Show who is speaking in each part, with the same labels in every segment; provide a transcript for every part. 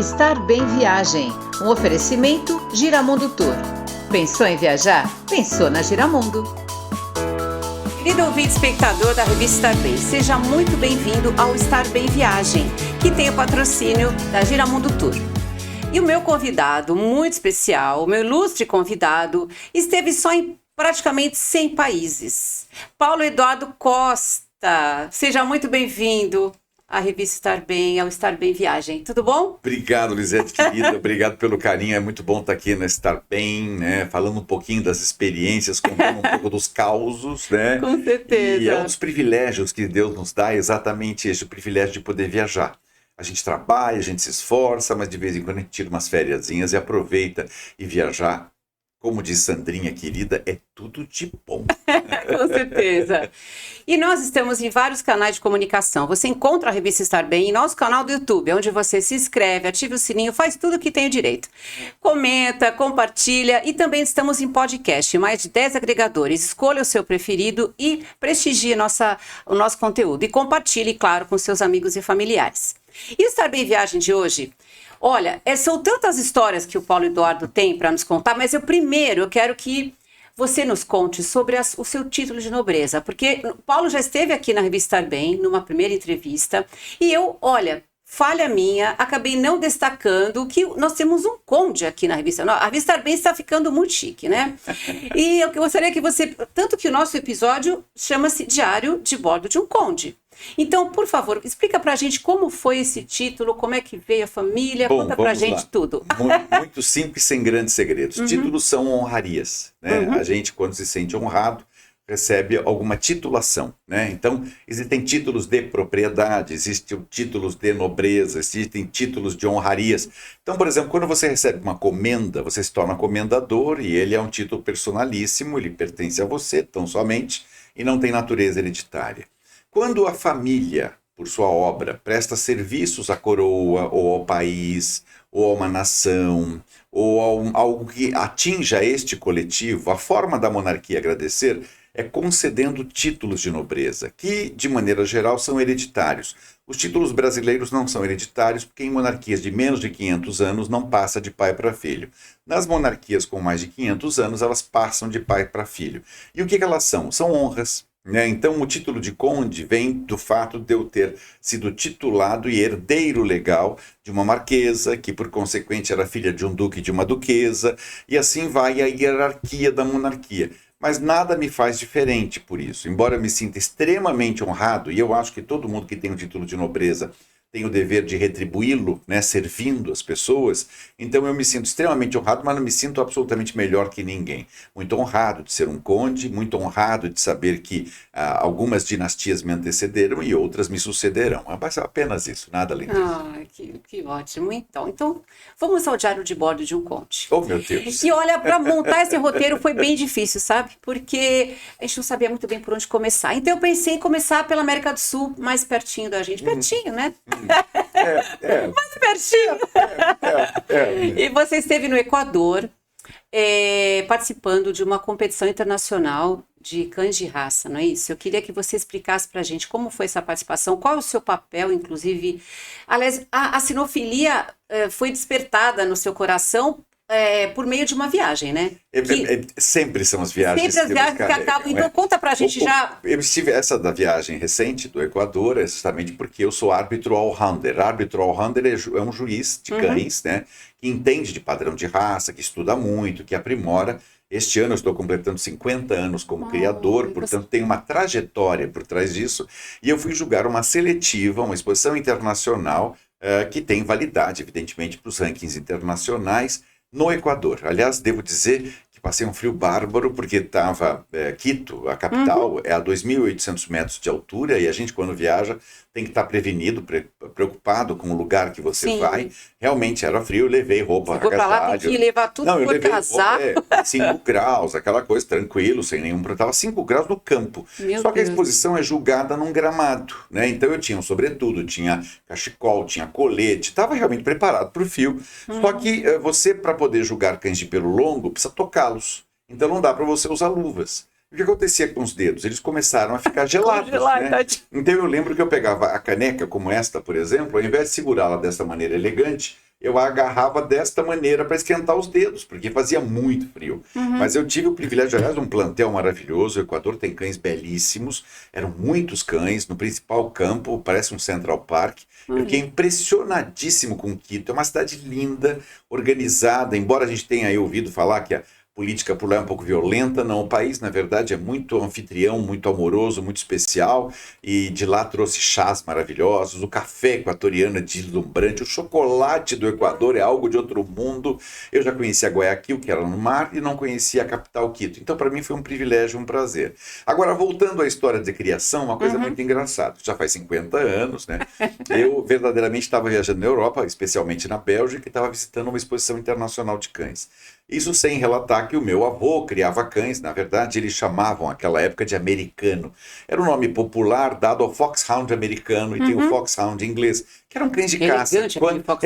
Speaker 1: Estar Bem Viagem, um oferecimento Giramundo Tour. Pensou em viajar? Pensou na Giramundo.
Speaker 2: Querido ouvinte espectador da revista Estar Bem, seja muito bem-vindo ao Estar Bem Viagem, que tem o patrocínio da Giramundo Tour. E o meu convidado muito especial, o meu ilustre convidado, esteve só em praticamente 100 países. Paulo Eduardo Costa, seja muito bem-vindo à revista Estar Bem, ao Estar Bem Viagem. Tudo bom?
Speaker 3: Obrigado, Lisete, querida. Obrigado pelo carinho. É muito bom estar aqui no Estar Bem, né? Falando um pouquinho das experiências, contando um pouco dos causos, né?
Speaker 2: Com certeza.
Speaker 3: E é um dos privilégios que Deus nos dá, exatamente esse, o privilégio de poder viajar. A gente trabalha, a gente se esforça, mas de vez em quando a gente tira umas fériasinhas e aproveita e viajar. Como diz Sandrinha, querida, é tudo de bom.
Speaker 2: Com certeza. E nós estamos em vários canais de comunicação. Você encontra a revista Estar Bem em nosso canal do YouTube, onde você se inscreve, ativa o sininho, faz tudo o que tem o direito. Comenta, compartilha e também estamos em podcast, em mais de 10 agregadores. Escolha o seu preferido e prestigie o nosso conteúdo. E compartilhe, claro, com seus amigos e familiares. E o Estar Bem Viagem de hoje... Olha, são tantas histórias que o Paulo Eduardo tem para nos contar, mas eu quero que você nos conte sobre o seu título de nobreza, porque o Paulo já esteve aqui na revista Estar Bem, numa primeira entrevista, e eu, olha, falha minha, acabei não destacando que nós temos um conde aqui na revista. A revista Estar Bem está ficando muito chique, né? E eu gostaria que você, tanto que o nosso episódio chama-se Diário de Bordo de um Conde. Então, por favor, explica pra gente como foi esse título, como é que veio a família, conta pra gente lá. Tudo.
Speaker 3: Muito simples, sem grandes segredos. Títulos são honrarias, né? A gente, quando se sente honrado, recebe alguma titulação, né? Então, existem títulos de propriedade, existem títulos de nobreza, existem títulos de honrarias. Então, por exemplo, quando você recebe uma comenda, você se torna comendador e ele é um título personalíssimo, ele pertence a você, tão somente, e não tem natureza hereditária. Quando a família, por sua obra, presta serviços à coroa, ou ao país, ou a uma nação, ou a algo que atinja este coletivo, a forma da monarquia agradecer é concedendo títulos de nobreza, que, de maneira geral, são hereditários. Os títulos brasileiros não são hereditários, porque em monarquias de menos de 500 anos não passa de pai para filho. Nas monarquias com mais de 500 anos, elas passam de pai para filho. E o que elas são? São honras. Então, o título de conde vem do fato de eu ter sido titulado e herdeiro legal de uma marquesa, que por consequente era filha de um duque e de uma duquesa, e assim vai a hierarquia da monarquia. Mas nada me faz diferente por isso, embora eu me sinta extremamente honrado, e eu acho que todo mundo que tem um título de nobreza tem o dever de retribuí-lo, né, servindo as pessoas, então eu me sinto extremamente honrado, mas não me sinto absolutamente melhor que ninguém. Muito honrado de ser um conde, muito honrado de saber que algumas dinastias me antecederam e outras me sucederão. Mas apenas isso, nada além disso.
Speaker 2: Que ótimo. Então, vamos ao Diário de Bordo de um Conde.
Speaker 3: Oh, meu Deus!
Speaker 2: E olha, para montar esse roteiro foi bem difícil, sabe? Porque a gente não sabia muito bem por onde começar. Então eu pensei em começar pela América do Sul, mais pertinho da gente. Pertinho, né? Mais pertinho. E você esteve no Equador, participando de uma competição internacional de cães de raça, não é isso? Eu queria que você explicasse pra gente como foi essa participação, qual é o seu papel, inclusive. Aliás, a sinofilia foi despertada no seu coração por meio de uma viagem, né?
Speaker 3: Sempre são as viagens.
Speaker 2: Sempre as viagens que acabam. Então, conta pra gente já.
Speaker 3: Eu estive essa da viagem recente do Equador, justamente porque eu sou árbitro all-rounder. Árbitro all-rounder é um juiz de cães, né? Que entende de padrão de raça, que estuda muito, que aprimora. Este ano eu estou completando 50 anos como criador, portanto tem uma trajetória por trás disso. E eu fui julgar uma seletiva, uma exposição internacional, que tem validade, evidentemente, para os rankings internacionais, no Equador. Aliás, devo dizer que passei um frio bárbaro, porque estava Quito, a capital, é a 2.800 metros de altura, e a gente, quando viaja, tem que estar prevenido, preocupado com o lugar que você vai. Realmente era frio, eu levei roupa
Speaker 2: agasalho. Para lá, tem que levar tudo por casaco.
Speaker 3: 5 graus, aquela coisa, tranquilo, sem nenhum problema. Estava 5 graus no campo. Só que a exposição é julgada num gramado, né? Então eu tinha um sobretudo, tinha cachecol, tinha colete, estava realmente preparado para o frio. Só que você, para poder julgar cães de pelo longo, precisa tocá-los. Então não dá para você usar luvas. O que acontecia com os dedos? Eles começaram a ficar gelados, né? Então eu lembro que eu pegava a caneca como esta, por exemplo, ao invés de segurá-la dessa maneira elegante, eu a agarrava desta maneira para esquentar os dedos, porque fazia muito frio. Mas eu tive o privilégio, aliás, de um plantel maravilhoso. O Equador tem cães belíssimos, eram muitos cães no principal campo, parece um Central Park. Eu fiquei impressionadíssimo com Quito. É uma cidade linda, organizada, embora a gente tenha aí ouvido falar que a política por lá é um pouco violenta, não. O país, na verdade, é muito anfitrião, muito amoroso, muito especial, e de lá trouxe chás maravilhosos, o café equatoriano é deslumbrante, o chocolate do Equador é algo de outro mundo. Eu já conhecia Guayaquil, que era no mar, e não conhecia a capital Quito. Então, para mim, foi um privilégio, um prazer. Agora, voltando à história de criação, uma coisa muito engraçada. Já faz 50 anos, né? Eu verdadeiramente estava viajando na Europa, especialmente na Bélgica, e estava visitando uma exposição internacional de cães. Isso sem relatar que o meu avô criava cães. Na verdade, eles chamavam aquela época de americano. Era um nome popular dado ao foxhound americano, e tem o foxhound inglês, que eram cães de caça.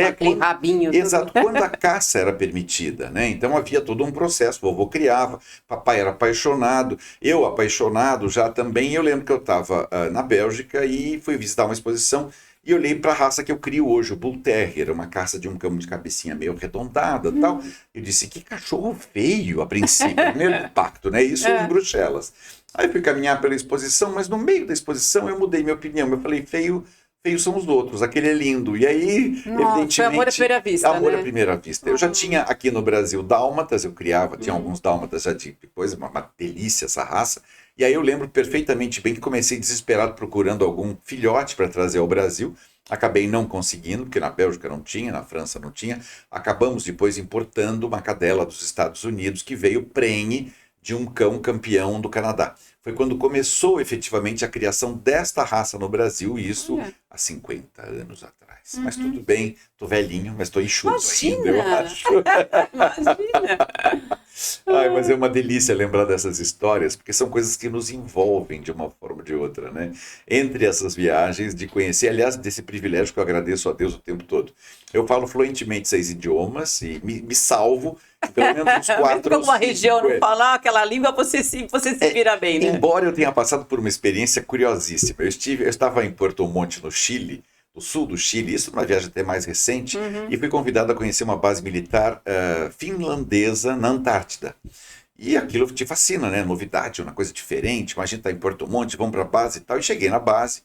Speaker 2: Aquele rabinho.
Speaker 3: Exato, quando a caça era permitida, né? Então havia todo um processo. O vovô criava, papai era apaixonado, eu apaixonado já também. Eu lembro que eu estava na Bélgica e fui visitar uma exposição. E olhei para a raça que eu crio hoje, o Bull Terrier, uma caça de um cão de cabecinha meio arredondada e tal. Eu disse, que cachorro feio, a princípio, primeiro impacto, né? Isso em Bruxelas. Aí fui caminhar pela exposição, mas no meio da exposição eu mudei minha opinião. Eu falei, feios são os outros, aquele é lindo. E aí, evidentemente...
Speaker 2: Foi amor à primeira vista,
Speaker 3: amor
Speaker 2: né?
Speaker 3: à primeira vista. Eu já tinha aqui no Brasil dálmatas, eu criava, tinha alguns dálmatas já de depois, uma delícia essa raça. E aí eu lembro perfeitamente bem que comecei desesperado procurando algum filhote para trazer ao Brasil. Acabei não conseguindo, porque na Bélgica não tinha, na França não tinha. Acabamos depois importando uma cadela dos Estados Unidos que veio prenhe de um cão campeão do Canadá. Foi quando começou efetivamente a criação desta raça no Brasil, e isso há 50 anos atrás. Mas tudo bem, tô velhinho, mas tô enxuto ainda, eu acho.
Speaker 2: Imagina!
Speaker 3: Ai, mas é uma delícia lembrar dessas histórias, porque são coisas que nos envolvem de uma forma ou de outra, né? Entre essas viagens, de conhecer, aliás, desse privilégio que eu agradeço a Deus o tempo todo. Eu falo fluentemente 6 idiomas e me salvo pelo menos uns 4 ou 5.
Speaker 2: Uma região não falar aquela língua, você se vira bem, né?
Speaker 3: Embora eu tenha passado por uma experiência curiosíssima. Eu estava em Puerto Montt, no Chile, no sul do Chile, isso numa viagem até mais recente, e fui convidado a conhecer uma base militar finlandesa na Antártida. E aquilo te fascina, né? Novidade, uma coisa diferente. Imagina estar em Puerto Montt, vamos para a base e tal. E cheguei na base,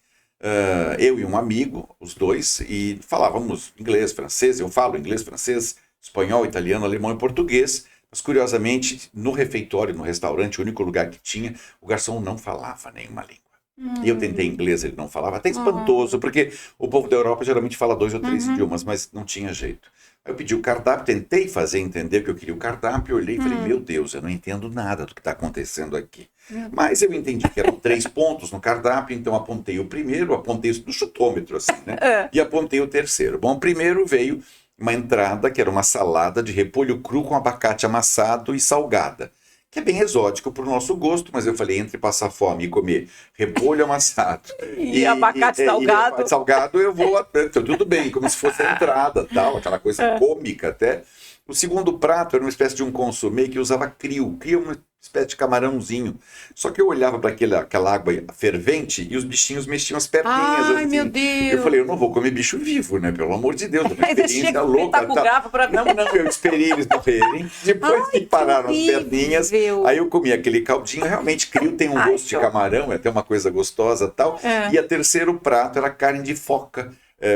Speaker 3: eu e um amigo, os dois, e falávamos inglês, francês. Eu falo inglês, francês, espanhol, italiano, alemão e português. Mas, curiosamente, no refeitório, no restaurante, o único lugar que tinha, o garçom não falava nenhuma língua. E eu tentei inglês, ele não falava, até espantoso, porque o povo da Europa geralmente fala 2 ou 3 idiomas, mas não tinha jeito. Aí eu pedi o cardápio, tentei fazer entender que eu queria o cardápio, olhei e falei, meu Deus, eu não entendo nada do que está acontecendo aqui. Mas eu entendi que eram 3 pontos no cardápio, então apontei o primeiro, apontei no chutômetro, assim, né? E apontei o terceiro. Bom, primeiro veio uma entrada que era uma salada de repolho cru com abacate amassado e salgada, que é bem exótico para o nosso gosto, mas eu falei, entre passar fome e comer repolho amassado
Speaker 2: e abacate salgado.
Speaker 3: E abacate salgado, eu vou, tudo bem, como se fosse a entrada, tal, aquela coisa cômica até. O segundo prato era uma espécie de um consomê que usava crio. Crio é uma espécie de camarãozinho. Só que eu olhava para aquela água fervente e os bichinhos mexiam as perninhas.
Speaker 2: Ai,
Speaker 3: assim.
Speaker 2: meu Deus!
Speaker 3: Eu falei, eu não vou comer bicho vivo, né? Pelo amor de Deus, uma experiência louca.
Speaker 2: Não,
Speaker 3: eu esperei eles morrerem. Depois que pararam as perninhas, aí eu comi aquele caldinho. Realmente, crio tem um gosto de camarão, é até uma coisa gostosa e tal. E o terceiro prato era carne de foca.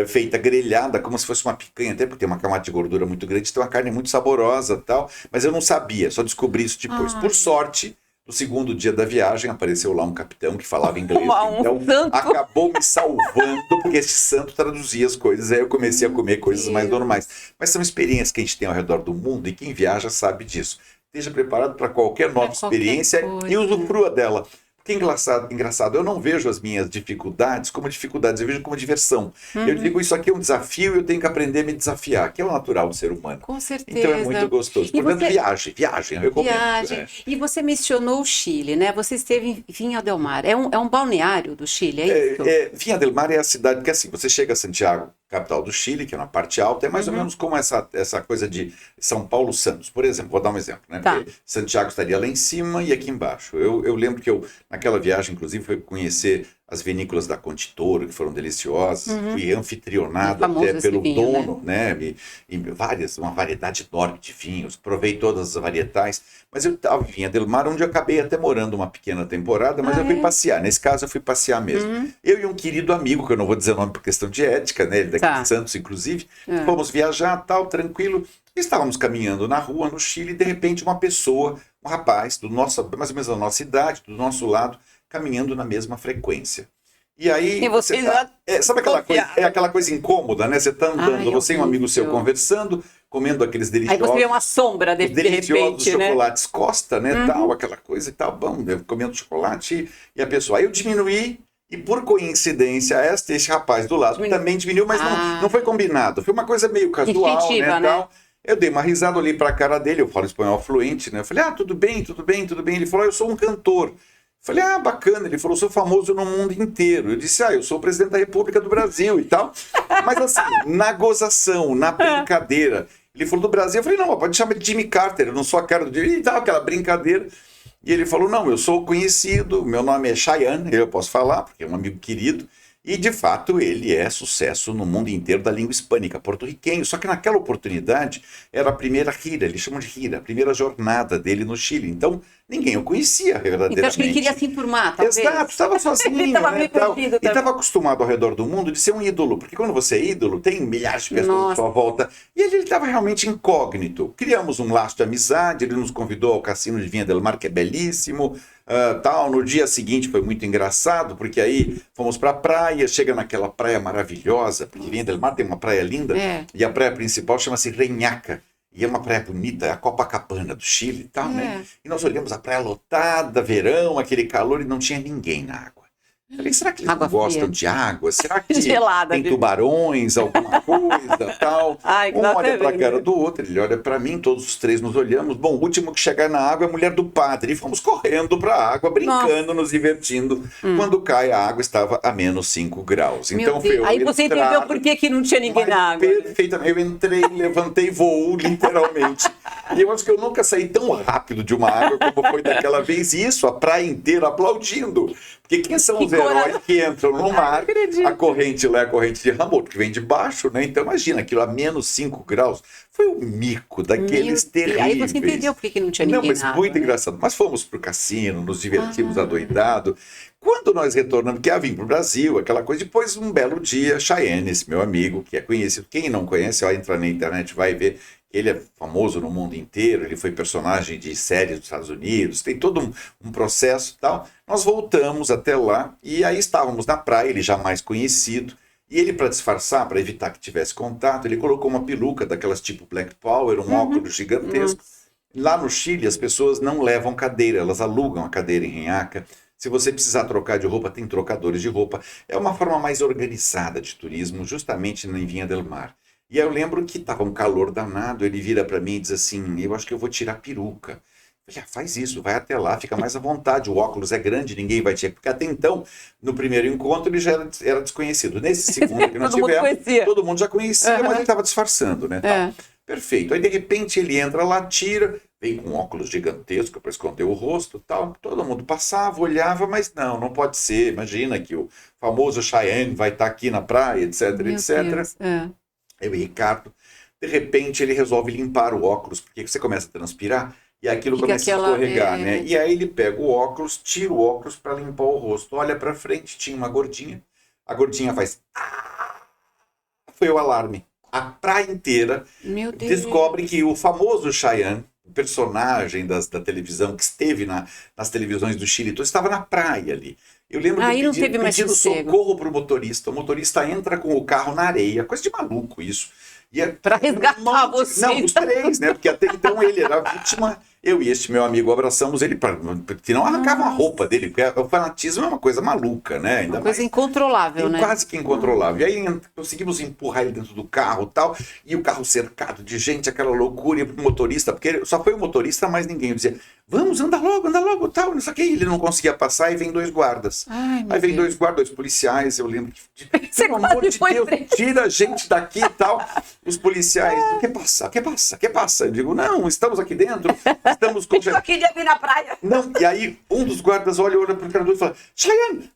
Speaker 3: Feita grelhada, como se fosse uma picanha, até porque tem uma camada de gordura muito grande, então a carne é muito saborosa e tal, mas eu não sabia, só descobri isso depois. Por sorte, no segundo dia da viagem, apareceu lá um capitão que falava inglês, então acabou me salvando, porque esse santo traduzia as coisas, aí eu comecei a comer coisas mais normais. Mas são experiências que a gente tem ao redor do mundo, e quem viaja sabe disso. Esteja preparado para qualquer nova experiência e usufrua dela. Que engraçado, eu não vejo as minhas dificuldades como dificuldades, eu vejo como diversão. Eu digo, isso aqui é um desafio e eu tenho que aprender a me desafiar, que é o natural do ser humano.
Speaker 2: Com certeza.
Speaker 3: Então é muito gostoso. Portanto, viagem, eu recomendo.
Speaker 2: E você mencionou o Chile, né? Você esteve em Viña del Mar. É um balneário do Chile, é isso?
Speaker 3: Viña del Mar é a cidade que, assim, você chega a Santiago capital do Chile, que é na parte alta, é mais ou menos como essa coisa de São Paulo Santos, por exemplo. Vou dar um exemplo, né?
Speaker 2: Tá.
Speaker 3: Porque Santiago estaria lá em cima e aqui embaixo. Eu lembro que naquela viagem, inclusive, fui conhecer as vinícolas da Conte Toro, que foram deliciosas. Fui anfitrionado até pelo
Speaker 2: vinho,
Speaker 3: dono, né? Uma variedade enorme de vinhos. Provei todas as varietais. Mas eu estava em Vinha del Mar, onde eu acabei até morando uma pequena temporada, mas eu fui passear. Nesse caso, eu fui passear mesmo. Eu e um querido amigo, que eu não vou dizer o nome por questão de ética, né? Ele daqui de Santos, inclusive. Fomos viajar, tal, tranquilo. Estávamos caminhando na rua, no Chile, e de repente uma pessoa, um rapaz, mais ou menos da nossa idade, do nosso lado, caminhando na mesma frequência. E aí,
Speaker 2: e você
Speaker 3: sabe aquela coisa incômoda, né? Você está andando, você e um amigo seu conversando, comendo aqueles deliciosos...
Speaker 2: Aí você vê uma sombra de repente,
Speaker 3: chocolates Costa, né? Tal, aquela coisa e tal, bom, comendo chocolate e a pessoa... Aí eu diminuí e, por coincidência, esse rapaz do lado também diminuiu, mas não foi combinado. Foi uma coisa meio casual,
Speaker 2: instintiva, né?
Speaker 3: Tal. Eu dei uma risada, olhei para a cara dele, eu falo espanhol fluente, né? Eu falei, tudo bem, tudo bem, tudo bem. Ele falou, eu sou um cantor. Eu falei, bacana. Ele falou, sou famoso no mundo inteiro. Eu disse, eu sou o presidente da República do Brasil e tal. Mas assim, na gozação, na brincadeira. Ele falou do Brasil. Eu falei, não, pode chamar de Jimmy Carter, eu não sou a cara do Jimmy. E tal, aquela brincadeira. E ele falou, não, eu sou conhecido, meu nome é Chayanne, eu posso falar, porque é um amigo querido. E, de fato, ele é sucesso no mundo inteiro da língua hispânica, porto-riquenho. Só que naquela oportunidade era a primeira gira, eles chamam de gira, a primeira jornada dele no Chile. Então, ninguém o conhecia verdadeiramente.
Speaker 2: Então, acho que ele queria se enturmar, talvez.
Speaker 3: Exato, estava sozinho.
Speaker 2: Ele estava meio perdido.
Speaker 3: E estava acostumado ao redor do mundo de ser um ídolo. Porque quando você é ídolo, tem milhares de pessoas à sua volta. E ele estava realmente incógnito. Criamos um laço de amizade, ele nos convidou ao cassino de Vinha del Mar, que é belíssimo. No dia seguinte foi muito engraçado, porque aí fomos para a praia, chega naquela praia maravilhosa, porque Vinha del Mar tem uma praia linda, e a praia principal chama-se Reñaca, e é uma praia bonita, é a Copacabana do Chile e tal, né? E nós olhamos a praia lotada, verão, aquele calor, e não tinha ninguém na água. Falei, será que eles não gostam de água? Será que
Speaker 2: gelada,
Speaker 3: tem tubarões, alguma coisa, tal? Um olha para a cara do outro, ele olha para mim, todos os três nos olhamos. Bom, o último que chegar na água é a mulher do padre. E fomos correndo para a água, brincando, nos divertindo. Quando cai a água, estava a menos 5 graus. Então,
Speaker 2: aí você entendeu por que não tinha ninguém na água.
Speaker 3: Perfeitamente. Eu entrei, levantei voo, literalmente. E eu acho que eu nunca saí tão rápido de uma água como foi daquela vez. E isso, a praia inteira aplaudindo. Porque quem são os heróis que entram no mar? A corrente lá é a corrente de Humboldt, que vem de baixo, né? Então imagina, aquilo a menos 5 graus. Foi um mico daqueles terríveis.
Speaker 2: Aí você entendeu por que não tinha ninguém na água.
Speaker 3: Muito engraçado. Mas fomos pro cassino, nos divertimos adoidado. Quando nós retornamos, que vim pro Brasil, aquela coisa, depois um belo dia, Chayanne, esse meu amigo, que é conhecido. Quem não conhece, vai entrar na internet, vai ver. Ele é famoso no mundo inteiro, ele foi personagem de séries dos Estados Unidos, tem todo um processo e tal. Nós voltamos até lá e aí estávamos na praia, ele já mais conhecido, e ele, para disfarçar, para evitar que tivesse contato, ele colocou uma peruca daquelas tipo Black Power, um óculos gigantesco. Lá no Chile, as pessoas não levam cadeira, elas alugam a cadeira em Reñaca. Se você precisar trocar de roupa, tem trocadores de roupa. É uma forma mais organizada de turismo, justamente em Vinha del Mar. E eu lembro que estava um calor danado, ele vira para mim e diz assim, eu acho que eu vou tirar a peruca. Eu falei, faz isso, vai até lá, fica mais à vontade, o óculos é grande, ninguém vai te... Porque até então, no primeiro encontro, ele já era desconhecido. Nesse segundo que nós tivemos, todo mundo já conhecia, mas ele estava disfarçando, né? Perfeito. Aí, de repente, ele entra lá, tira, vem com um óculos gigantesco para esconder o rosto, tal. Todo mundo passava, olhava, mas não pode ser. Imagina que o famoso Chayanne vai estar aqui na praia, etc, etc. Eu e Ricardo, de repente ele resolve limpar o óculos, porque você começa a transpirar e aquilo começa a escorregar, né? E aí ele pega o óculos, tira o óculos para limpar o rosto, olha para frente, tinha uma gordinha, a gordinha faz... Foi o alarme. A praia inteira descobre que o famoso Chayanne, o personagem da televisão que esteve nas televisões do Chile, estava na praia ali. Eu lembro de pedindo socorro para o motorista. O motorista entra com o carro na areia. Coisa de maluco isso.
Speaker 2: Para resgatar você.
Speaker 3: Não, os três, né? Porque até então ele era a vítima. Eu e este meu amigo abraçamos ele, porque não arrancavam a roupa dele. Porque o fanatismo é uma coisa maluca, né?
Speaker 2: Ainda uma coisa incontrolável, né?
Speaker 3: Quase que incontrolável. E aí conseguimos empurrar ele dentro do carro e tal. E o carro cercado de gente, aquela loucura. E o motorista, porque só foi o motorista, mas ninguém. Eu dizia, vamos, anda logo, tal, não sei o que. Ele não conseguia passar e vem 2 guardas. Aí vem 2 guardas, 2 policiais, eu lembro que, pelo amor de Deus, tira a gente daqui e tal. Os policiais, o que passa? Eu digo, não, estamos aqui dentro, estamos com...
Speaker 2: Eu queria vir na praia.
Speaker 3: Não, e aí um dos guardas olha pro encanador e fala, Chayane,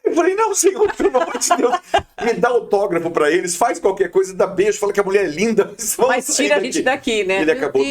Speaker 3: eu falei, não, senhor, pelo amor de Deus, me dá autógrafo pra eles, faz qualquer coisa, dá beijo, fala que a mulher é linda.
Speaker 2: Mas tira a gente daqui, né?
Speaker 3: Ele acabou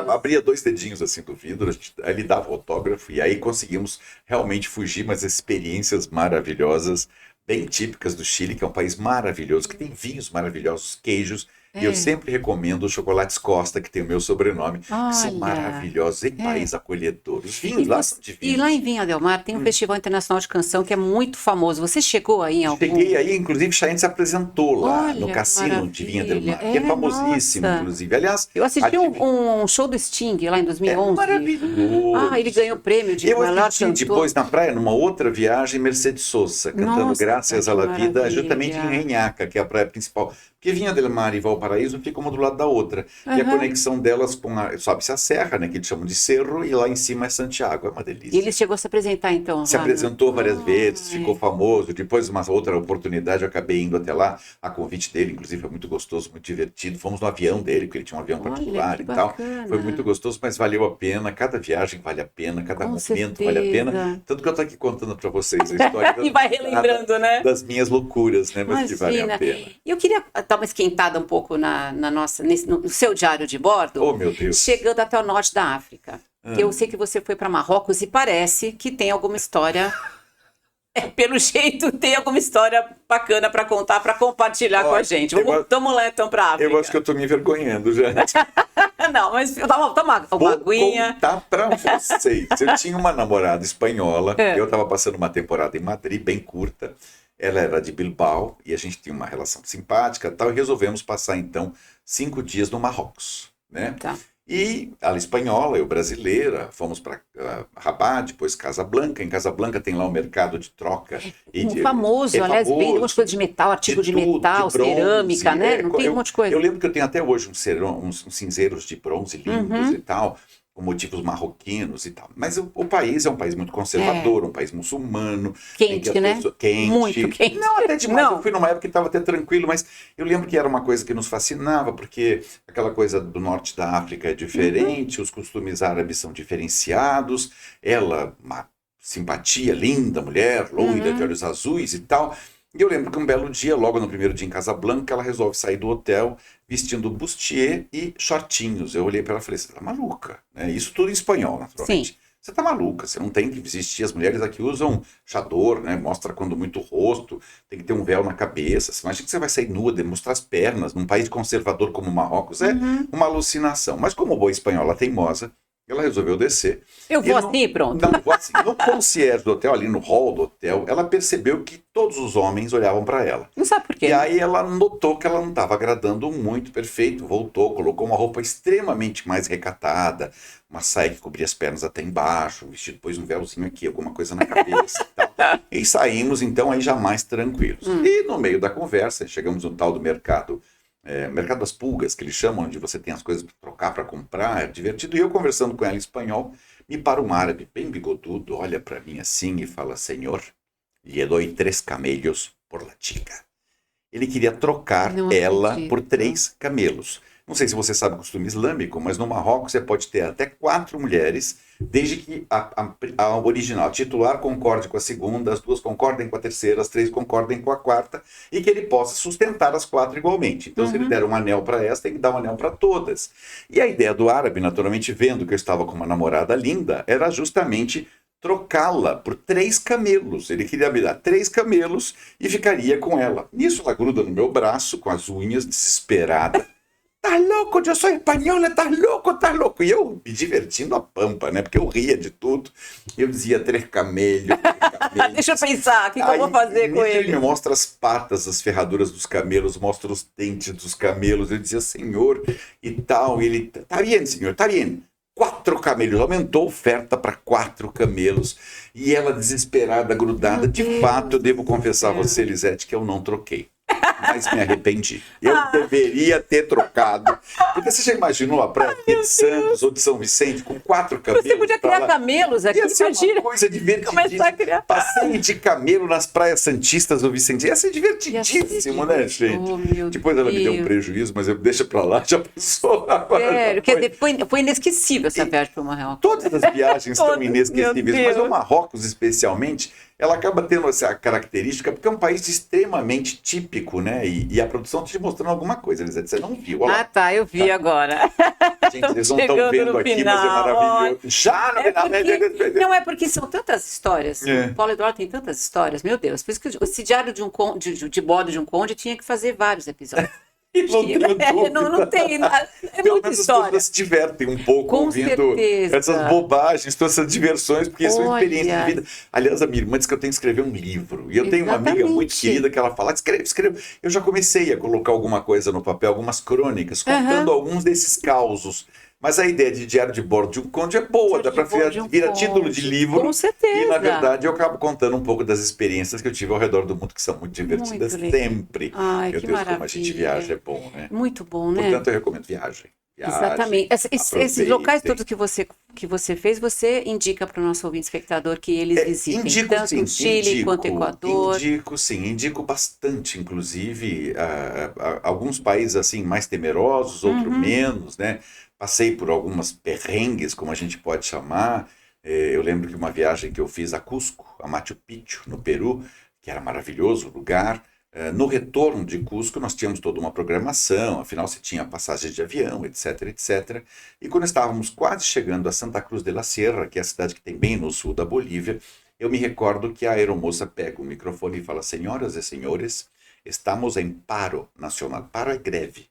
Speaker 3: abria 2 dedinhos assim do vidro, aí ele dava autógrafo, e aí conseguimos realmente fugir, mas experiências maravilhosas, bem típicas do Chile, que é um país maravilhoso, que tem vinhos maravilhosos, queijos, e eu sempre recomendo os chocolates Costa, que tem o meu sobrenome, que são maravilhosos, em país acolhedor. Os vinhos lá são divinos.
Speaker 2: E lá em Vinha del Mar tem um Festival Internacional de Canção que é muito famoso. Você chegou aí em algum...
Speaker 3: Cheguei aí, inclusive, Chayane se apresentou lá no cassino de Vinha del Mar, que é famosíssimo, inclusive. Aliás,
Speaker 2: eu assisti um show do Sting lá em 2011.
Speaker 3: É maravilhoso.
Speaker 2: Ele ganhou o prêmio de melhor cantor. Eu assisti
Speaker 3: depois na praia, numa outra viagem, Mercedes Sosa, cantando Graças à la Vida, justamente em Renhaca, que é a praia principal. Porque Vinha del Mar e Valparaíso ficam uma do lado da outra. E a conexão delas com sobe-se a serra, né, que eles chamam de Cerro, e lá em cima é Santiago. É uma delícia.
Speaker 2: E ele chegou a se apresentar, então?
Speaker 3: Se apresentou várias vezes, ficou famoso. Depois, uma outra oportunidade, eu acabei indo até lá. A convite dele, inclusive, foi muito gostoso, muito divertido. Fomos no avião dele, porque ele tinha um avião particular e tal. Foi muito gostoso, mas valeu a pena. Cada viagem vale a pena, cada momento vale a pena. Tanto que eu estou aqui contando para vocês a história.
Speaker 2: E vai relembrando, né?
Speaker 3: Das minhas loucuras, né? Mas que valem a pena.
Speaker 2: E eu queria dar uma esquentada um pouco no seu diário de bordo.
Speaker 3: Oh, meu Deus.
Speaker 2: Chegando até o norte da África. Que eu sei que você foi para Marrocos e parece que tem alguma história... pelo jeito, tem alguma história bacana para contar, para compartilhar com a gente. Vamos lá então para a África.
Speaker 3: Eu acho que eu estou me envergonhando, gente.
Speaker 2: Não, mas toma uma aguinha.
Speaker 3: Vou contar para vocês. Eu tinha uma namorada espanhola, eu estava passando uma temporada em Madrid, bem curta. Ela era de Bilbao e a gente tinha uma relação simpática e tal, e resolvemos passar, então, 5 dias no Marrocos, né?
Speaker 2: Tá.
Speaker 3: E ela espanhola, eu brasileira, fomos para Rabat, depois Casablanca. Em Casablanca tem lá um mercado de troca.
Speaker 2: Famoso, aliás,
Speaker 3: famoso,
Speaker 2: bem umas coisas de metal, artigo de metal,
Speaker 3: de bronze,
Speaker 2: cerâmica, né? Não tem um monte de coisa.
Speaker 3: Eu lembro que eu tenho até hoje uns cinzeiros de bronze lindos e tal, com motivos marroquinos e tal. Mas o país é um país muito conservador, um país muçulmano.
Speaker 2: Quente, né?
Speaker 3: Quente.
Speaker 2: Muito quente.
Speaker 3: Não, até demais. Eu fui numa época que estava até tranquilo, mas eu lembro que era uma coisa que nos fascinava, porque aquela coisa do norte da África é diferente, os costumes árabes são diferenciados, ela, uma simpatia, linda, mulher, loira, de olhos azuis e tal. E eu lembro que um belo dia, logo no primeiro dia em Casablanca, ela resolve sair do hotel vestindo bustier e shortinhos. Eu olhei para ela e falei, você tá maluca? Isso tudo em espanhol, naturalmente. Sim. Você tá maluca, você não tem que vestir. As mulheres aqui usam chador, né? Mostra quando muito rosto, tem que ter um véu na cabeça. Você imagina que você vai sair nua, demonstrar as pernas num país conservador como o Marrocos. É uma alucinação. Mas como boa espanhola teimosa, ela resolveu descer.
Speaker 2: Eu vou assim, pronto.
Speaker 3: Não, vou assim. No concierge do hotel, ali no hall do hotel, ela percebeu que todos os homens olhavam para ela.
Speaker 2: Não sabe por quê.
Speaker 3: E aí ela notou que ela não estava agradando muito, perfeito. Voltou, colocou uma roupa extremamente mais recatada, uma saia que cobria as pernas até embaixo, um vestido, pôs um véuzinho aqui, alguma coisa na cabeça e tal. E saímos, então, aí já mais tranquilos. E no meio da conversa, chegamos no tal do mercado das pulgas, que eles chamam, onde você tem as coisas para trocar, para comprar, é divertido. E eu conversando com ela em espanhol, me para um árabe bem bigodudo, olha para mim assim e fala, senhor, lhe dou 3 camellos por la chica. Ele queria trocar ela por 3 camelos. Não sei se você sabe o costume islâmico, mas no Marrocos você pode ter até 4 mulheres, desde que a original, a titular, concorde com a segunda, as 2 concordem com a terceira, as 3 concordem com a quarta, e que ele possa sustentar as 4 igualmente. Então, se ele der um anel para essa, tem que dar um anel para todas. E a ideia do árabe, naturalmente, vendo que eu estava com uma namorada linda, era justamente trocá-la por 3 camelos. Ele queria me dar 3 camelos e ficaria com ela. Nisso, ela gruda no meu braço, com as unhas, desesperada. Tá louco, eu sou espanhola, tá louco. E eu me divertindo a pampa, né? Porque eu ria de tudo. Eu dizia 3 camelhos.
Speaker 2: Deixa eu pensar, o que eu vou fazer com ele?
Speaker 3: Ele me mostra as patas, as ferraduras dos camelos, mostra os dentes dos camelos. Eu dizia, senhor, e tal. E ele, tá bem, senhor, tá bem. 4 camelos, aumentou a oferta para 4 camelos. E ela desesperada, grudada. De fato, eu devo confessar a você, Elisete, que eu não troquei. mas me arrependi. Eu deveria ter trocado. Porque você já imaginou a praia de Santos ou de São Vicente com 4 camelos?
Speaker 2: Você podia criar camelos aqui,
Speaker 3: Ia ser
Speaker 2: imagina.
Speaker 3: uma coisa divertidíssima.
Speaker 2: A criar.
Speaker 3: Passeio de camelo nas praias santistas ou Vicente. Ia ser divertidíssimo, né, gente? Depois ela me deu um prejuízo, mas eu deixa pra lá, já passou.
Speaker 2: Sério, quer dizer, foi inesquecível essa viagem para o Marrocos.
Speaker 3: Todas as viagens são inesquecíveis, mas o Marrocos, especialmente, ela acaba tendo essa característica, porque é um país extremamente típico, né? E a produção está te mostrando alguma coisa, Elisete, você não viu. Olha lá.
Speaker 2: Tá, eu vi agora.
Speaker 3: Gente, vocês não estão vendo aqui,
Speaker 2: final,
Speaker 3: mas é maravilhoso. Já no final.
Speaker 2: Não é porque são tantas histórias. O Paulo Eduardo tem tantas histórias, meu Deus. Por isso que esse diário de um conde, de bordo de um conde, tinha que fazer vários episódios. Não tem nada. É
Speaker 3: pelo
Speaker 2: muita
Speaker 3: menos
Speaker 2: história.
Speaker 3: as pessoas se divertem um pouco
Speaker 2: Com
Speaker 3: ouvindo
Speaker 2: certeza.
Speaker 3: essas bobagens, todas essas diversões, porque são
Speaker 2: Olha.
Speaker 3: experiências de vida. Aliás, a minha irmã disse que eu tenho que escrever um livro. E eu tenho uma amiga
Speaker 2: Exatamente.
Speaker 3: muito querida que ela fala, escreve. Eu já comecei a colocar alguma coisa no papel, algumas crônicas, contando alguns desses causos. Mas a ideia de diário de bordo de um conde é boa, dá para virar título de livro.
Speaker 2: Com certeza.
Speaker 3: E, na verdade, eu acabo contando um pouco das experiências que eu tive ao redor do mundo, que são muito divertidas
Speaker 2: Muito legal.
Speaker 3: sempre.
Speaker 2: Ai,
Speaker 3: Meu
Speaker 2: que
Speaker 3: Deus, como a
Speaker 2: maravilha.
Speaker 3: gente viaja, é bom, né?
Speaker 2: Muito bom, né?
Speaker 3: Portanto, eu recomendo viagem.
Speaker 2: Exatamente. Esses locais todos que você fez, você indica para o nosso ouvinte espectador que eles visitem.
Speaker 3: Indico,
Speaker 2: tanto
Speaker 3: sim,
Speaker 2: o Chile quanto o Equador.
Speaker 3: Indico bastante, inclusive, alguns países assim mais temerosos, outros menos, né? Passei por algumas perrengues, como a gente pode chamar. Eu lembro que uma viagem que eu fiz a Cusco, a Machu Picchu, no Peru, que era maravilhoso o lugar. No retorno de Cusco, nós tínhamos toda uma programação, afinal você tinha passagens de avião, etc, etc. E quando estávamos quase chegando a Santa Cruz de la Sierra, que é a cidade que tem bem no sul da Bolívia, eu me recordo que a aeromoça pega o microfone e fala: senhoras e senhores, estamos em paro nacional. Paro é greve.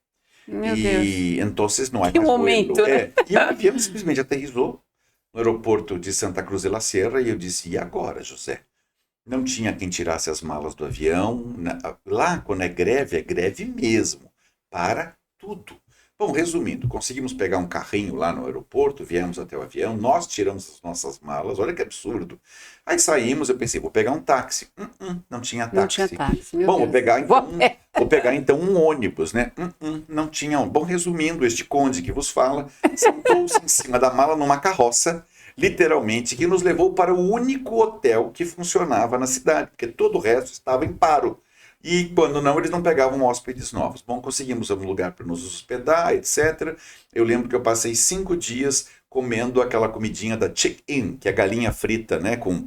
Speaker 2: Meu Deus.
Speaker 3: Então não há
Speaker 2: Que
Speaker 3: mais
Speaker 2: momento,
Speaker 3: vuelo.
Speaker 2: né?
Speaker 3: E o avião simplesmente aterrissou no aeroporto de Santa Cruz de la Sierra e eu disse: e agora, José? Não tinha quem tirasse as malas do avião. Lá, quando é greve mesmo. Para tudo. Bom, resumindo, conseguimos pegar um carrinho lá no aeroporto, viemos até o avião, nós tiramos as nossas malas, olha que absurdo. Aí saímos, eu pensei, vou pegar um táxi. Não tinha táxi.
Speaker 2: Não tinha táxi, meu
Speaker 3: Bom,
Speaker 2: Deus.
Speaker 3: vou pegar então um ônibus, né? Não tinha um. Bom, resumindo, este conde que vos fala sentou-se em cima da mala numa carroça, literalmente, que nos levou para o único hotel que funcionava na cidade, porque todo o resto estava em paro. E quando não, eles não pegavam hóspedes novos. Bom, conseguimos um lugar para nos hospedar, etc. Eu lembro que eu passei 5 dias comendo aquela comidinha da chick-in, que é galinha frita, né? Com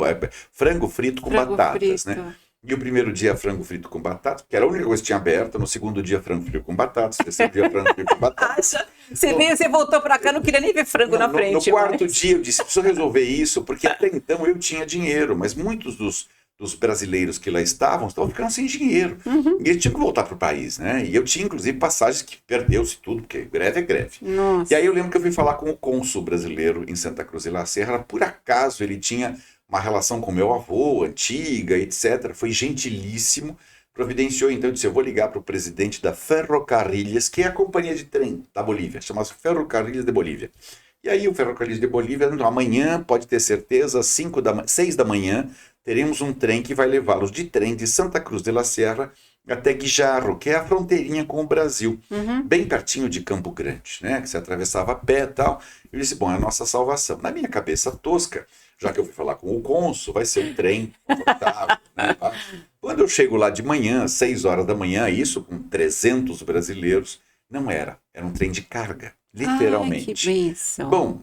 Speaker 3: frango frito com batatas, né? E o primeiro dia frango frito com batatas, que era a única coisa que tinha aberta. No segundo dia frango frito com batatas. No terceiro dia frango frito com batatas.
Speaker 2: Você voltou para cá, não queria nem ver frango na frente.
Speaker 3: No quarto dia eu disse, preciso resolver isso, porque até então eu tinha dinheiro, mas muitos dos brasileiros que lá estavam ficando sem dinheiro. E eles tinham que voltar para o país, né? E eu tinha, inclusive, passagens que perdeu-se tudo, porque greve é greve.
Speaker 2: Nossa.
Speaker 3: E aí eu lembro que eu fui falar com o cônsul brasileiro em Santa Cruz de la Sierra. Por acaso ele tinha uma relação com meu avô, antiga, etc. Foi gentilíssimo. Providenciou, então, eu disse, eu vou ligar para o presidente da Ferrocarriles, que é a companhia de trem da Bolívia, chama-se Ferrocarriles de Bolívia. E aí o Ferrocarriles de Bolívia, então, amanhã, pode ter certeza, às 6 da manhã, teremos um trem que vai levá-los de trem de Santa Cruz de la Sierra até Guijarro, que é a fronteirinha com o Brasil, bem pertinho de Campo Grande, né? Que você atravessava a pé e tal. Eu disse, bom, é a nossa salvação. Na minha cabeça tosca, já que eu fui falar com o cônsul, vai ser um trem confortável, né? Quando eu chego lá de manhã, às 6 horas da manhã, isso com 300 brasileiros, não era. Era um trem de carga, literalmente.
Speaker 2: Ai, que bênção.
Speaker 3: Bom,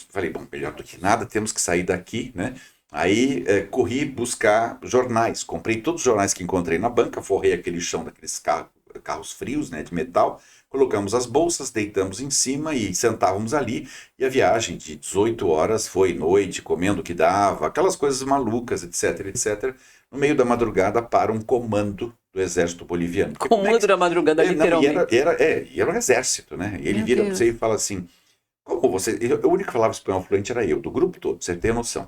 Speaker 3: falei, bom, melhor do que nada, temos que sair daqui, né? Aí corri buscar jornais, comprei todos os jornais que encontrei na banca, forrei aquele chão daqueles carros frios, né, de metal, colocamos as bolsas, deitamos em cima e sentávamos ali, e a viagem de 18 horas foi noite, comendo o que dava, aquelas coisas malucas, etc, etc. No meio da madrugada para um comando do exército boliviano.
Speaker 2: Comando da madrugada, literalmente.
Speaker 3: Era um exército, né? E ele vira para você e fala assim, como você... O único que falava espanhol fluente era eu, do grupo todo, você tem noção.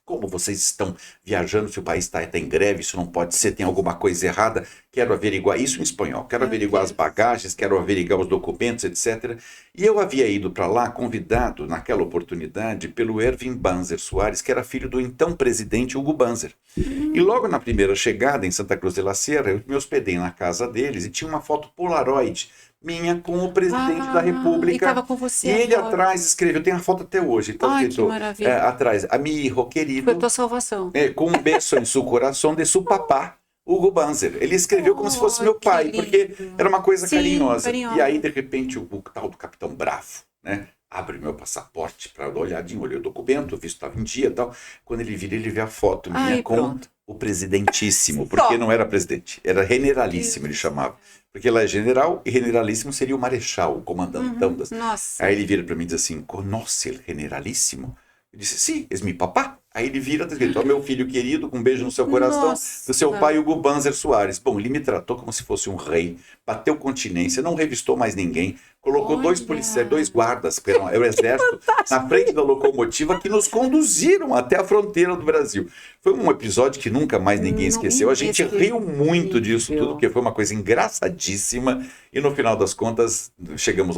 Speaker 3: Como vocês estão viajando, se o país está em greve, isso não pode ser, tem alguma coisa errada, quero averiguar isso em espanhol, quero averiguar as bagagens, quero averiguar os documentos, etc. E eu havia ido para lá, convidado naquela oportunidade pelo Erwin Banzer Soares, que era filho do então presidente Hugo Banzer. E logo na primeira chegada em Santa Cruz de la Sierra, eu me hospedei na casa deles e tinha uma foto Polaroid minha com o presidente da República.
Speaker 2: E estava com você.
Speaker 3: E ele atrás escreveu, tem a foto até hoje. Então,
Speaker 2: Ai, que maravilha.
Speaker 3: Atrás, a mi hijo querido.
Speaker 2: Foi a tua salvação.
Speaker 3: Com um beijo em seu coração de seu papá, Hugo Banzer. Ele escreveu como se fosse meu pai, porque era uma coisa carinhosa. E aí, de repente, o tal do Capitão Bravo, né? Abre meu passaporte para dar uma olhadinha, olhei o documento, o visto estava em dia e tal. Quando ele vira, ele vê a foto minha com o presidentíssimo, porque não era presidente, era generalíssimo, ele chamava. Porque ela é general e generalíssimo seria o marechal, o comandantão.
Speaker 2: Nossa.
Speaker 3: Aí ele vira para mim e diz assim, conoce o generalíssimo? Eu disse, sim, é meu papá. Aí ele vira, tá escrito, ó, meu filho querido, com um beijo no seu coração, do seu pai, Hugo Banzer Soares. Bom, ele me tratou como se fosse um rei, bateu continência, não revistou mais ninguém, colocou dois policiais, 2 guardas, era o exército, na frente da locomotiva, que nos conduziram até a fronteira do Brasil. Foi um episódio que nunca mais ninguém esqueceu. A gente riu muito disso tudo, porque foi uma coisa engraçadíssima. E no final das contas, chegamos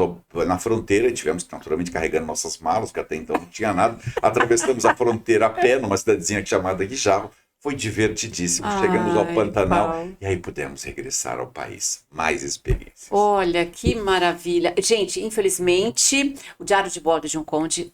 Speaker 3: na fronteira e tivemos naturalmente carregando nossas malas, porque até então não tinha nada. Atravessamos a fronteira a pé, numa cidadezinha chamada Guijarro. Foi divertidíssimo. Chegamos ao Pantanal e aí pudemos regressar ao país. Mais experiências.
Speaker 2: Olha, que maravilha. Gente, infelizmente, o Diário de Bordo de um Conde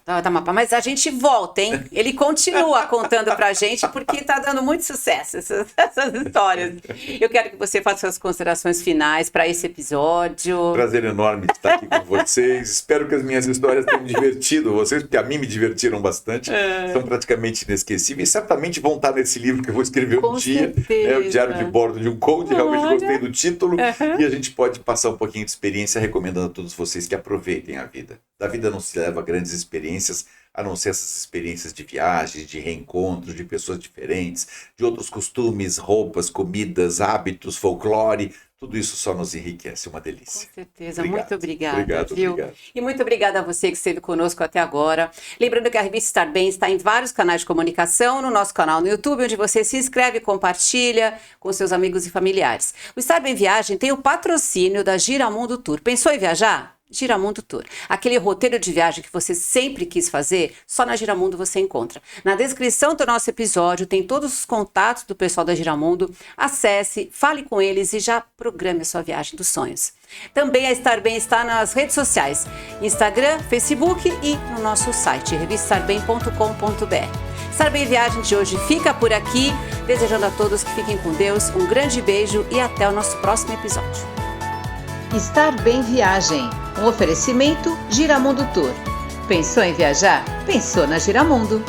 Speaker 2: vai dar mapa, mas a gente volta, hein? Ele continua contando pra gente, porque tá dando muito sucesso essas histórias. Eu quero que você faça suas considerações finais para esse episódio.
Speaker 3: Prazer enorme estar aqui com vocês. Espero que as minhas histórias tenham divertido vocês, porque a mim me divertiram bastante. São praticamente inesquecíveis. Certamente vão estar nesse livro que eu vou escrever um dia. O Diário de Bordo de um Conde. Realmente gostei do título. E a gente pode passar um pouquinho de experiência recomendando a todos vocês que aproveitem a vida. Da vida não se leva a grandes experiências, a não ser essas experiências de viagens, de reencontros, de pessoas diferentes, de outros costumes, roupas, comidas, hábitos, folclore. Tudo isso só nos enriquece, uma delícia.
Speaker 2: Com certeza, muito obrigada.
Speaker 3: Obrigado.
Speaker 2: E muito obrigada a você que esteve conosco até agora. Lembrando que a revista Estar Bem está em vários canais de comunicação, no nosso canal no YouTube, onde você se inscreve e compartilha com seus amigos e familiares. O Estar Bem Viagem tem o patrocínio da Giramundo Tour. Pensou em viajar? Giramundo Tour. Aquele roteiro de viagem que você sempre quis fazer, só na Giramundo você encontra. Na descrição do nosso episódio tem todos os contatos do pessoal da Giramundo. Acesse, fale com eles e já programe a sua viagem dos sonhos. Também a Estar Bem está nas redes sociais, Instagram, Facebook e no nosso site, revistarbem.com.br. Estar Bem Viagem de hoje fica por aqui, desejando a todos que fiquem com Deus, um grande beijo e até o nosso próximo episódio.
Speaker 1: Estar Bem Viagem, um oferecimento Giramundo Tour. Pensou em viajar? Pensou na Giramundo.